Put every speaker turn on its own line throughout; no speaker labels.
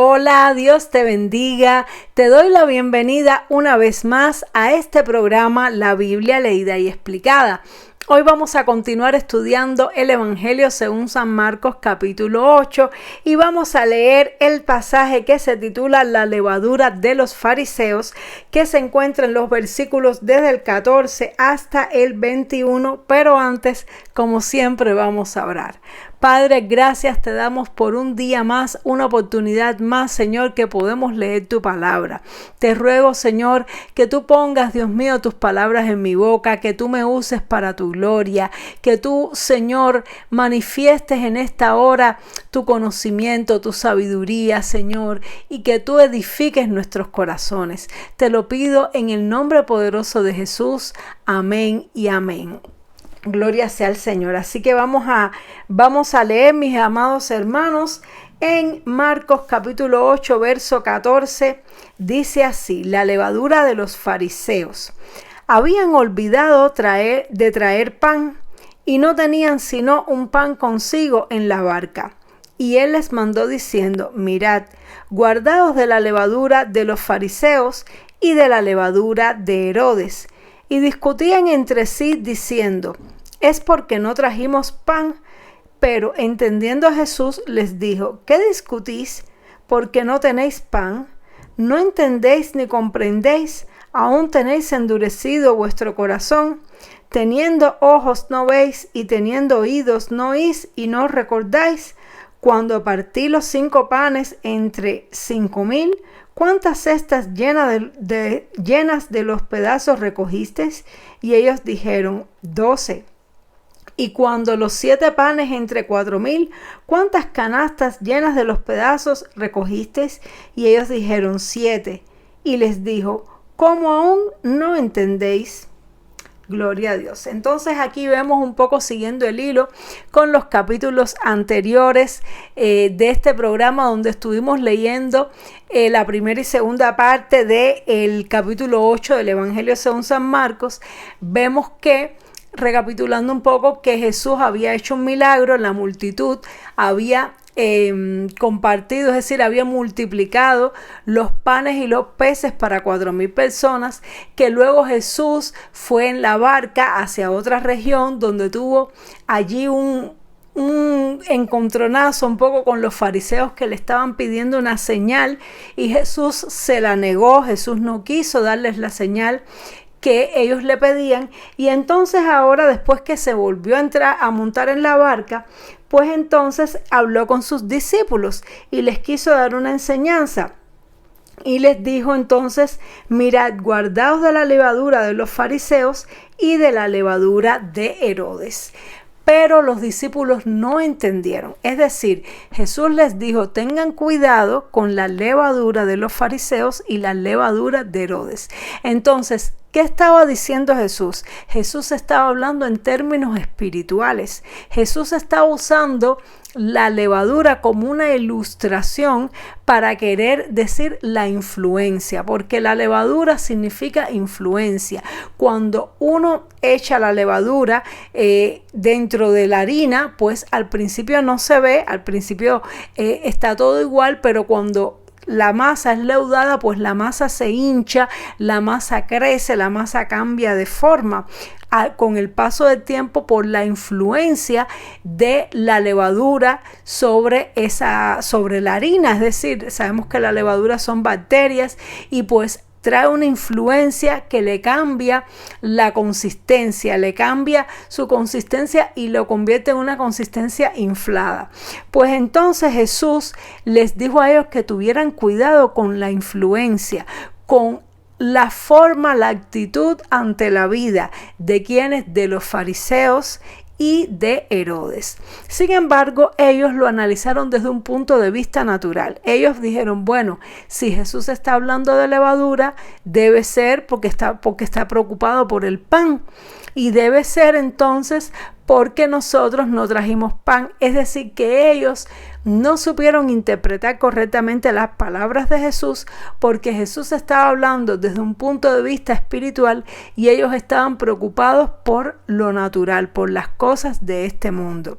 Hola, Dios te bendiga. Te doy la bienvenida una vez más a este programa La Biblia leída y explicada. Hoy vamos a continuar estudiando el Evangelio según San Marcos capítulo 8 y vamos a leer el pasaje que se titula La levadura de los fariseos, que se encuentra en los versículos desde el 14 hasta el 21, pero antes, como siempre, vamos a orar. Padre, gracias te damos por un día más, una oportunidad más, Señor, que podemos leer tu palabra. Te ruego, Señor, que tú pongas, Dios mío, tus palabras en mi boca, que tú me uses para tu gloria, que tú, Señor, manifiestes en esta hora tu conocimiento, tu sabiduría, Señor, y que tú edifiques nuestros corazones. Te lo pido en el nombre poderoso de Jesús. Amén y amén. Gloria sea al Señor. Así que vamos a leer, mis amados hermanos, en Marcos capítulo 8, verso 14. Dice así: la levadura de los fariseos. Habían olvidado de traer pan y no tenían sino un pan consigo en la barca. Y él les mandó diciendo: mirad, guardaos de la levadura de los fariseos y de la levadura de Herodes. Y discutían entre sí diciendo: es porque no trajimos pan. Pero entendiendo a Jesús les dijo: ¿qué discutís? Porque no tenéis pan. ¿No entendéis ni comprendéis? ¿Aún tenéis endurecido vuestro corazón? Teniendo ojos no veis, y teniendo oídos no oís, y no recordáis. Cuando partí los 5 panes entre 5,000, ¿cuántas cestas llenas de los pedazos recogisteis? Y ellos dijeron: 12. Y cuando los 7 panes entre 4,000, ¿cuántas canastas llenas de los pedazos recogisteis? Y ellos dijeron: 7. Y les dijo: ¿cómo aún no entendéis? Gloria a Dios. Entonces aquí vemos un poco, siguiendo el hilo con los capítulos anteriores de este programa, donde estuvimos leyendo la primera y segunda parte del capítulo 8 del Evangelio según San Marcos. Vemos que, recapitulando un poco, que Jesús había hecho un milagro, la multitud había compartido, es decir, había multiplicado los panes y los peces para 4,000 personas, que luego Jesús fue en la barca hacia otra región donde tuvo allí un encontronazo un poco con los fariseos, que le estaban pidiendo una señal y Jesús se la negó. Jesús no quiso darles la señal que ellos le pedían, y entonces ahora, después que se volvió a montar en la barca, pues entonces habló con sus discípulos y les quiso dar una enseñanza. Y les dijo entonces: mirad, guardaos de la levadura de los fariseos y de la levadura de Herodes. Pero los discípulos no entendieron. Es decir, Jesús les dijo: tengan cuidado con la levadura de los fariseos y la levadura de Herodes. Entonces, ¿qué estaba diciendo Jesús? Jesús estaba hablando en términos espirituales. Jesús estaba usando la levadura como una ilustración para querer decir la influencia, porque la levadura significa influencia. Cuando uno echa la levadura dentro de la harina, pues al principio no se ve, al principio está todo igual, pero cuando la masa es leudada, pues la masa se hincha, la masa crece, la masa cambia de forma con el paso del tiempo, por la influencia de la levadura sobre la harina. Es decir, sabemos que la levadura son bacterias y pues trae una influencia que le cambia la consistencia, le cambia su consistencia y lo convierte en una consistencia inflada. Pues entonces Jesús les dijo a ellos que tuvieran cuidado con la influencia, con la forma, la actitud ante la vida de quienes, de los fariseos y de Herodes. Sin embargo, ellos lo analizaron desde un punto de vista natural. Ellos dijeron: bueno, si Jesús está hablando de levadura, debe ser porque está preocupado por el pan, y debe ser entonces porque nosotros no trajimos pan. Es decir, que ellos no supieron interpretar correctamente las palabras de Jesús, porque Jesús estaba hablando desde un punto de vista espiritual y ellos estaban preocupados por lo natural, por las cosas de este mundo.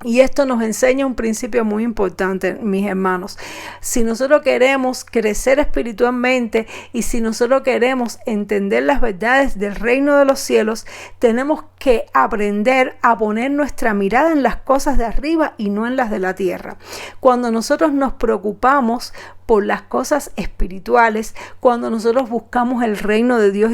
Y esto nos enseña un principio muy importante, mis hermanos. Si nosotros queremos crecer espiritualmente y si nosotros queremos entender las verdades del reino de los cielos, tenemos que aprender a poner nuestra mirada en las cosas de arriba y no en las de la tierra. Cuando nosotros nos preocupamos por las cosas espirituales, cuando nosotros buscamos el reino de Dios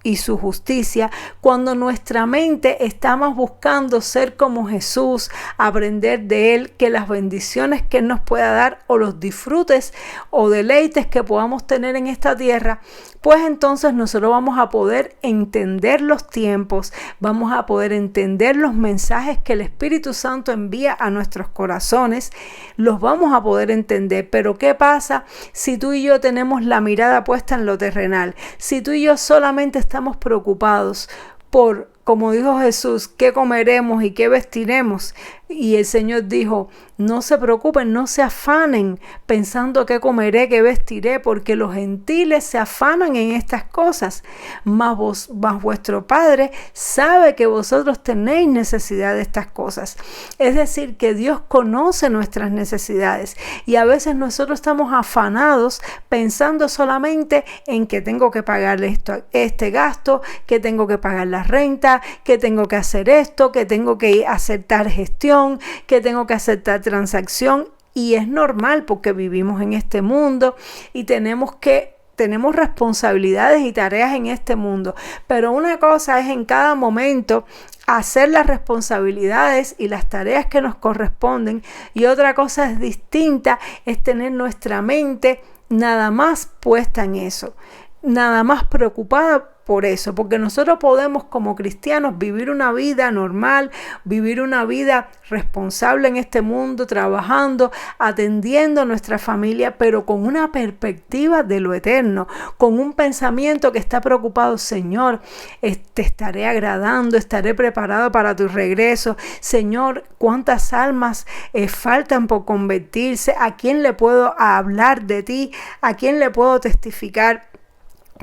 y su justicia, cuando nuestra mente está más buscando ser como Jesús, aprender de Él, que las bendiciones que Él nos pueda dar o los disfrutes o deleites que podamos tener en esta tierra, pues entonces nosotros vamos a poder entender los tiempos, vamos a poder entender los mensajes que el Espíritu Santo envía a nuestros corazones, los vamos a poder entender. Pero ¿qué pasa si tú y yo tenemos la mirada puesta en lo terrenal? Si tú y yo solamente estamos preocupados por, como dijo Jesús, qué comeremos y qué vestiremos. Y el Señor dijo, no se preocupen, no se afanen pensando qué comeré, qué vestiré, porque los gentiles se afanan en estas cosas. Mas vuestro Padre sabe que vosotros tenéis necesidad de estas cosas. Es decir, que Dios conoce nuestras necesidades. Y a veces nosotros estamos afanados pensando solamente en que tengo que pagar este gasto, que tengo que pagar la renta, que tengo que hacer esto, que tengo que hacer tal gestión, que tengo que hacer tal transacción. Y es normal porque vivimos en este mundo y tenemos responsabilidades y tareas en este mundo. Pero una cosa es en cada momento hacer las responsabilidades y las tareas que nos corresponden, y otra cosa es distinta, es tener nuestra mente nada más puesta en eso, nada más preocupada por eso, porque nosotros podemos como cristianos vivir una vida normal, vivir una vida responsable en este mundo, trabajando, atendiendo a nuestra familia, pero con una perspectiva de lo eterno, con un pensamiento que está preocupado. Señor, te estaré agradando, estaré preparado para tu regreso. Señor, ¿cuántas almas faltan por convertirse? ¿A quién le puedo hablar de ti? ¿A quién le puedo testificar?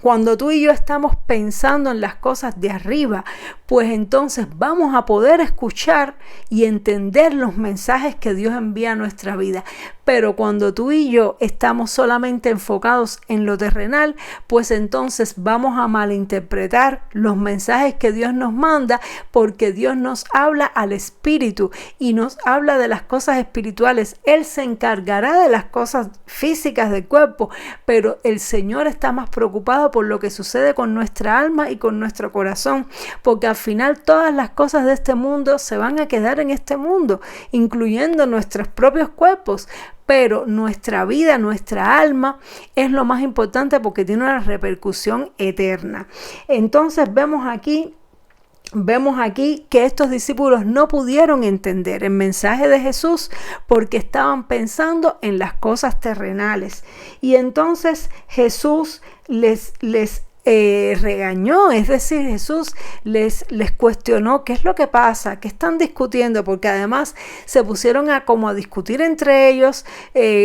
Cuando tú y yo estamos pensando en las cosas de arriba, pues entonces vamos a poder escuchar y entender los mensajes que Dios envía a nuestra vida. Pero cuando tú y yo estamos solamente enfocados en lo terrenal, pues entonces vamos a malinterpretar los mensajes que Dios nos manda, porque Dios nos habla al espíritu y nos habla de las cosas espirituales. Él se encargará de las cosas físicas del cuerpo, pero el Señor está más preocupado por lo que sucede con nuestra alma y con nuestro corazón, porque al final todas las cosas de este mundo se van a quedar en este mundo, incluyendo nuestros propios cuerpos. Pero nuestra vida, nuestra alma es lo más importante porque tiene una repercusión eterna. Entonces vemos aquí que estos discípulos no pudieron entender el mensaje de Jesús porque estaban pensando en las cosas terrenales. Y entonces Jesús les regañó, es decir, Jesús les cuestionó qué es lo que pasa, qué están discutiendo, porque además se pusieron a discutir entre ellos,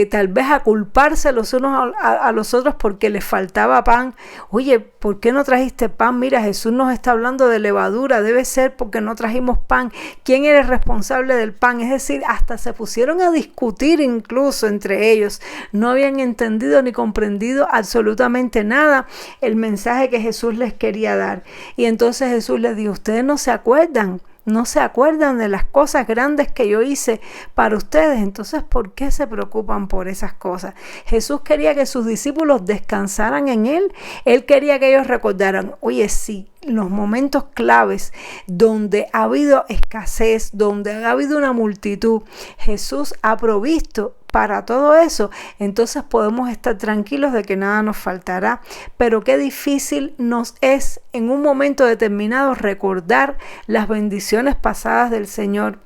tal vez a culparse los unos a los otros porque les faltaba pan. Oye, ¿por qué no trajiste pan? Mira, Jesús nos está hablando de levadura, debe ser porque no trajimos pan. ¿Quién era el responsable del pan? Es decir, hasta se pusieron a discutir incluso entre ellos. No habían entendido ni comprendido absolutamente nada el mensaje que Jesús les quería dar. Y entonces Jesús les dijo, ustedes no se acuerdan de las cosas grandes que yo hice para ustedes. Entonces, ¿por qué se preocupan por esas cosas? Jesús quería que sus discípulos descansaran en Él. Él quería que ellos recordaran, oye, sí, los momentos claves donde ha habido escasez, donde ha habido una multitud, Jesús ha provisto para todo eso. Entonces podemos estar tranquilos de que nada nos faltará. Pero qué difícil nos es en un momento determinado recordar las bendiciones pasadas del Señor.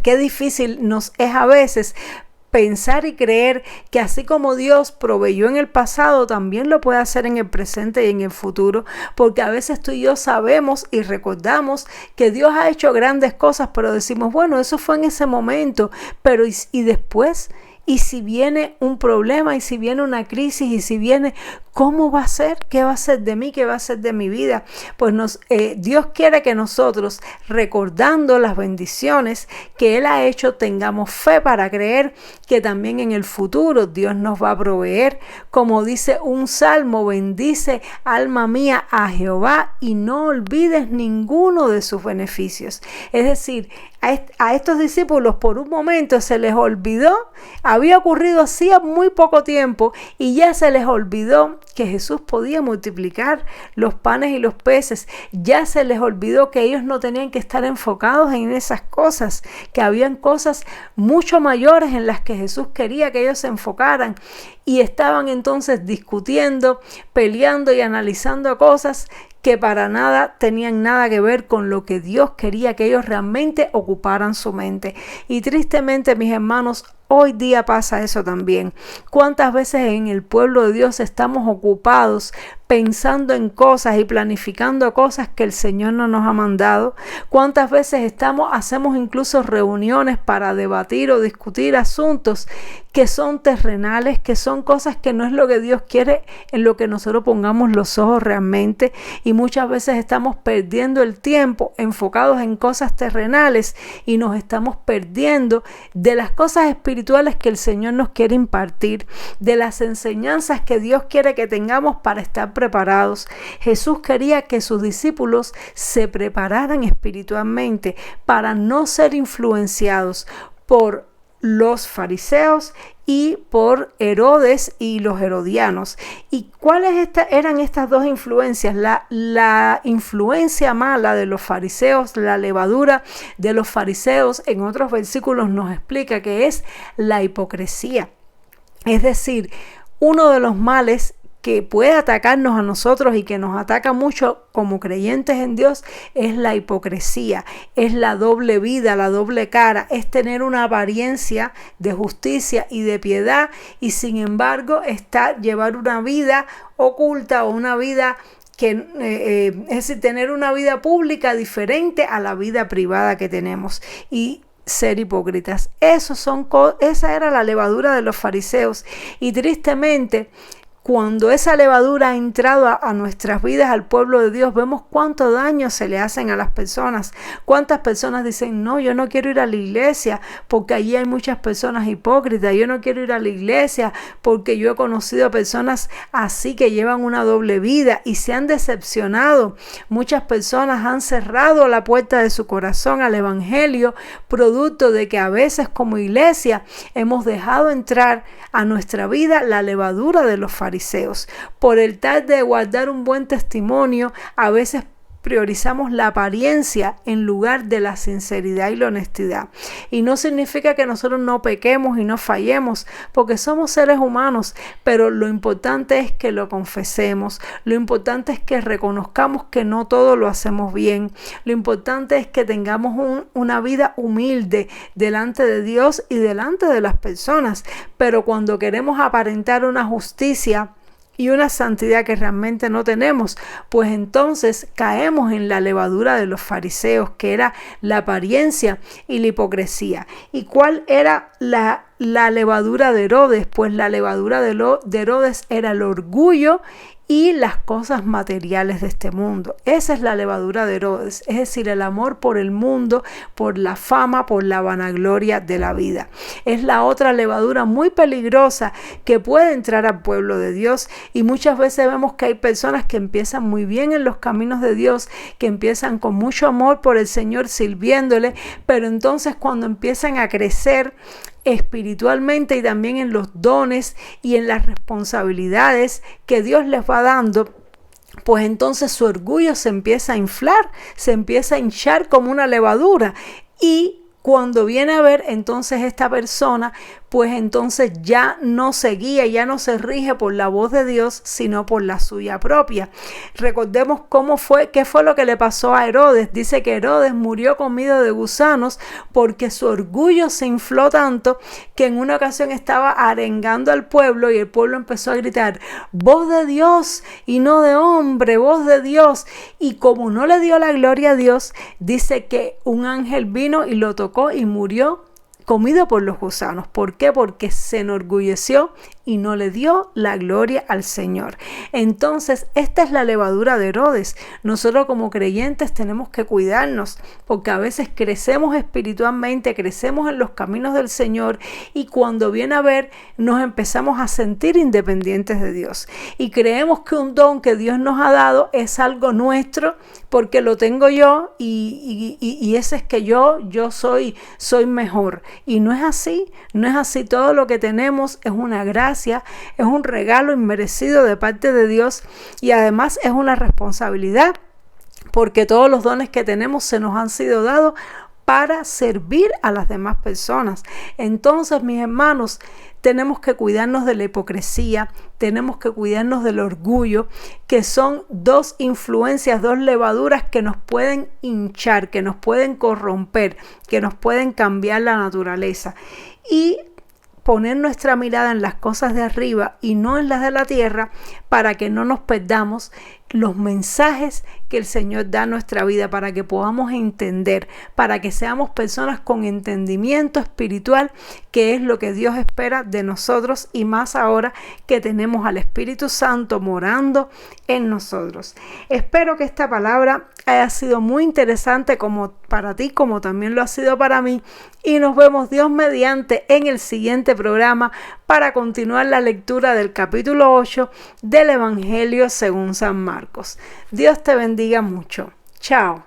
Qué difícil nos es a veces pensar y creer que así como Dios proveyó en el pasado, también lo puede hacer en el presente y en el futuro, porque a veces tú y yo sabemos y recordamos que Dios ha hecho grandes cosas, pero decimos, bueno, eso fue en ese momento, pero y después, y si viene un problema, y si viene una crisis, y si viene, ¿cómo va a ser? ¿Qué va a ser de mí? ¿Qué va a ser de mi vida? Pues Dios quiere que nosotros, recordando las bendiciones que Él ha hecho, tengamos fe para creer que también en el futuro Dios nos va a proveer. Como dice un salmo, bendice alma mía a Jehová y no olvides ninguno de sus beneficios. Es decir, a estos discípulos por un momento se les olvidó, había ocurrido hacía muy poco tiempo y ya se les olvidó que Jesús podía multiplicar los panes y los peces. Ya se les olvidó que ellos no tenían que estar enfocados en esas cosas, que habían cosas mucho mayores en las que Jesús quería que ellos se enfocaran, y estaban entonces discutiendo, peleando y analizando cosas que para nada tenían nada que ver con lo que Dios quería que ellos realmente ocuparan su mente. Y tristemente, mis hermanos, hoy día pasa eso también. ¿Cuántas veces en el pueblo de Dios estamos ocupados pensando en cosas y planificando cosas que el Señor no nos ha mandado? ¿Cuántas veces hacemos incluso reuniones para debatir o discutir asuntos que son terrenales, que son cosas que no es lo que Dios quiere en lo que nosotros pongamos los ojos realmente? Y muchas veces estamos perdiendo el tiempo enfocados en cosas terrenales y nos estamos perdiendo de las cosas espirituales que el Señor nos quiere impartir, de las enseñanzas que Dios quiere que tengamos para estar preparados. Jesús quería que sus discípulos se prepararan espiritualmente para no ser influenciados por los fariseos y por Herodes y los herodianos. ¿Y cuáles eran estas dos influencias? La influencia mala de los fariseos, la levadura de los fariseos, en otros versículos nos explica que es la hipocresía. Es decir, uno de los males que puede atacarnos a nosotros y que nos ataca mucho como creyentes en Dios es la hipocresía, es la doble vida, la doble cara, es tener una apariencia de justicia y de piedad y sin embargo llevar una vida oculta o una vida es decir, tener una vida pública diferente a la vida privada que tenemos y ser hipócritas. Esa era la levadura de los fariseos y tristemente, cuando esa levadura ha entrado a nuestras vidas, al pueblo de Dios, vemos cuánto daño se le hacen a las personas. Cuántas personas dicen, no, yo no quiero ir a la iglesia porque allí hay muchas personas hipócritas. Yo no quiero ir a la iglesia porque yo he conocido a personas así que llevan una doble vida y se han decepcionado. Muchas personas han cerrado la puerta de su corazón al evangelio, producto de que a veces como iglesia hemos dejado entrar a nuestra vida la levadura de los fariseos. Por el tal de guardar un buen testimonio, a veces priorizamos la apariencia en lugar de la sinceridad y la honestidad. Y no significa que nosotros no pequemos y no fallemos, porque somos seres humanos, pero lo importante es que lo confesemos, lo importante es que reconozcamos que no todo lo hacemos bien, lo importante es que tengamos una vida humilde delante de Dios y delante de las personas, pero cuando queremos aparentar una justicia y una santidad que realmente no tenemos, pues entonces caemos en la levadura de los fariseos, que era la apariencia y la hipocresía. ¿Y cuál era la levadura de Herodes? Pues la levadura de Herodes era el orgullo y las cosas materiales de este mundo. Esa es la levadura de Herodes, es decir, el amor por el mundo, por la fama, por la vanagloria de la vida. Es la otra levadura muy peligrosa que puede entrar al pueblo de Dios y muchas veces vemos que hay personas que empiezan muy bien en los caminos de Dios, que empiezan con mucho amor por el Señor sirviéndole, pero entonces cuando empiezan a crecer espiritualmente y también en los dones y en las responsabilidades que Dios les va dando, pues entonces su orgullo se empieza a inflar, se empieza a hinchar como una levadura y cuando viene a ver entonces esta persona, pues entonces ya no se guía, ya no se rige por la voz de Dios, sino por la suya propia. Recordemos qué fue lo que le pasó a Herodes. Dice que Herodes murió comido de gusanos porque su orgullo se infló tanto que en una ocasión estaba arengando al pueblo y el pueblo empezó a gritar, voz de Dios y no de hombre, voz de Dios. Y como no le dio la gloria a Dios, dice que un ángel vino y lo tocó y murió comido por los gusanos. ¿Por qué? Porque se enorgulleció y no le dio la gloria al Señor. Entonces, esta es la levadura de Herodes. Nosotros como creyentes tenemos que cuidarnos, porque a veces crecemos espiritualmente, crecemos en los caminos del Señor, y cuando viene a ver, nos empezamos a sentir independientes de Dios. Y creemos que un don que Dios nos ha dado es algo nuestro, porque lo tengo yo, y ese es que yo soy mejor. Y no es así, no es así. Todo lo que tenemos es una gracia, es un regalo inmerecido de parte de Dios, y además es una responsabilidad, porque todos los dones que tenemos se nos han sido dados para servir a las demás personas. Entonces, mis hermanos, tenemos que cuidarnos de la hipocresía, tenemos que cuidarnos del orgullo, que son dos influencias, dos levaduras que nos pueden hinchar, que nos pueden corromper, que nos pueden cambiar la naturaleza. Y poner nuestra mirada en las cosas de arriba y no en las de la tierra, para que no nos perdamos los mensajes que el Señor da a nuestra vida, para que podamos entender, para que seamos personas con entendimiento espiritual, que es lo que Dios espera de nosotros, y más ahora que tenemos al Espíritu Santo morando en nosotros. Espero que esta palabra haya sido muy interesante como para ti, como también lo ha sido para mí, y nos vemos Dios mediante en el siguiente programa para continuar la lectura del capítulo 8 del Evangelio según San Marcos. Dios te bendiga mucho. Chao.